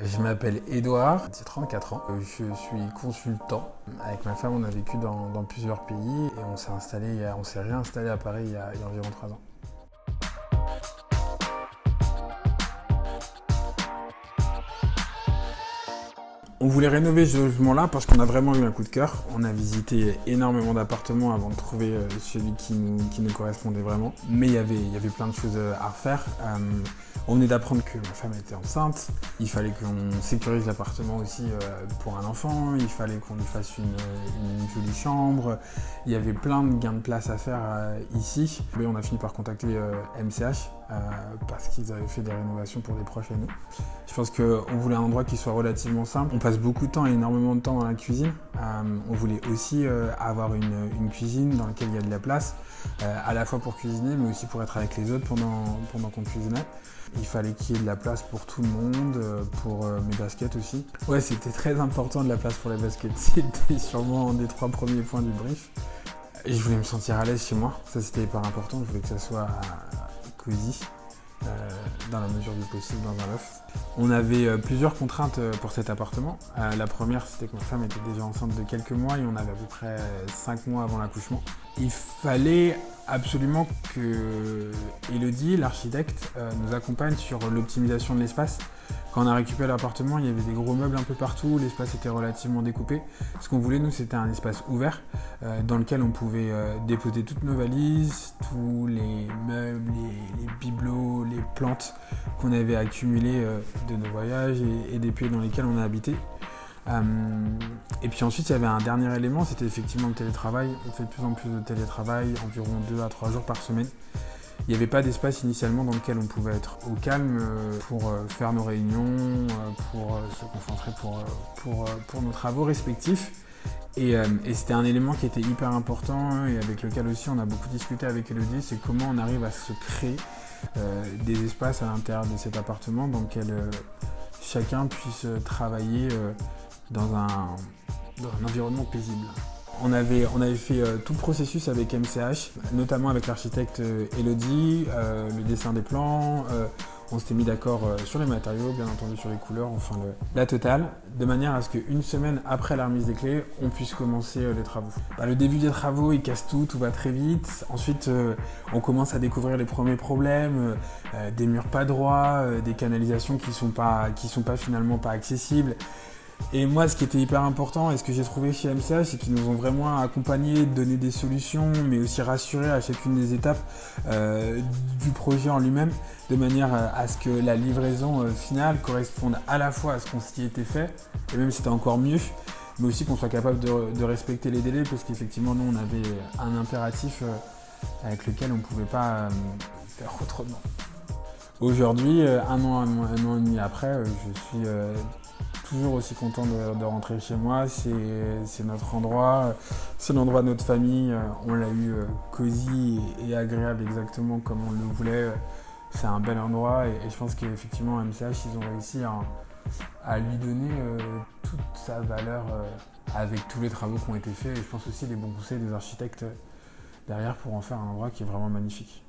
Je m'appelle Edouard, j'ai 34 ans. Je suis consultant. Avec ma femme, on a vécu dans plusieurs pays et on s'est réinstallé à Paris il y a environ 3 ans. On voulait rénover ce logement-là parce qu'on a vraiment eu un coup de cœur. On a visité énormément d'appartements avant de trouver celui qui nous correspondait vraiment. Mais il y avait plein de choses à refaire. On venait d'apprendre que ma femme était enceinte. Il fallait qu'on sécurise l'appartement aussi pour un enfant. Il fallait qu'on lui fasse une jolie chambre. Il y avait plein de gains de place à faire ici. Mais on a fini par contacter MCH parce qu'ils avaient fait des rénovations pour des proches à nous. Je pense qu'on voulait un endroit qui soit relativement simple. On passe beaucoup de temps et énormément de temps dans la cuisine. On voulait aussi avoir une cuisine dans laquelle il y a de la place, à la fois pour cuisiner, mais aussi pour être avec les autres pendant qu'on cuisinait. Il fallait qu'il y ait de la place pour tout le monde, pour mes baskets aussi. Ouais, c'était très important de la place pour les baskets. C'était sûrement un des 3 premiers points du brief. Et je voulais me sentir à l'aise chez moi. Ça, c'était hyper important. Je voulais que ça soit cosy. Dans la mesure du possible dans un loft. On avait plusieurs contraintes pour cet appartement. La première, c'était que ma femme était déjà enceinte de quelques mois et on avait à peu près 5 mois avant l'accouchement. Il fallait absolument que Elodie, l'architecte, nous accompagne sur l'optimisation de l'espace. Quand on a récupéré l'appartement, il y avait des gros meubles un peu partout, l'espace était relativement découpé. Ce qu'on voulait, nous, c'était un espace ouvert dans lequel on pouvait déposer toutes nos valises, tous les meubles, les bibelots, les plantes qu'on avait accumulées de nos voyages et des pays dans lesquels on a habité. Et puis ensuite, il y avait un dernier élément, c'était effectivement le télétravail. On fait de plus en plus de télétravail, environ 2 à 3 jours par semaine. Il n'y avait pas d'espace initialement dans lequel on pouvait être au calme pour faire nos réunions, pour se concentrer pour nos travaux respectifs. Et c'était un élément qui était hyper important et avec lequel aussi on a beaucoup discuté avec Elodie, c'est comment on arrive à se créer des espaces à l'intérieur de cet appartement dans lequel chacun puisse travailler dans un environnement paisible. On avait fait tout le processus avec MCH, notamment avec l'architecte Elodie, le dessin des plans. On s'était mis d'accord sur les matériaux, bien entendu sur les couleurs, enfin la totale, de manière à ce qu'une semaine après la remise des clés, on puisse commencer les travaux. Le début des travaux, il casse tout va très vite. Ensuite, on commence à découvrir les premiers problèmes, des murs pas droits, des canalisations qui sont pas finalement pas accessibles. Et moi, ce qui était hyper important et ce que j'ai trouvé chez MCH, c'est qu'ils nous ont vraiment accompagnés, donné des solutions, mais aussi rassurés à chacune des étapes du projet en lui-même, de manière à ce que la livraison finale corresponde à la fois à ce qu'on s'y était fait, et même si c'était encore mieux, mais aussi qu'on soit capable de respecter les délais, parce qu'effectivement, nous, on avait un impératif avec lequel on ne pouvait pas faire autrement. Aujourd'hui, un an et demi après, je suis toujours aussi content de rentrer chez moi. C'est notre endroit, c'est l'endroit de notre famille. On l'a eu cosy et agréable exactement comme on le voulait. C'est un bel endroit et je pense qu'effectivement MCH, ils ont réussi à lui donner toute sa valeur avec tous les travaux qui ont été faits. Et je pense aussi les bons conseils des architectes derrière pour en faire un endroit qui est vraiment magnifique.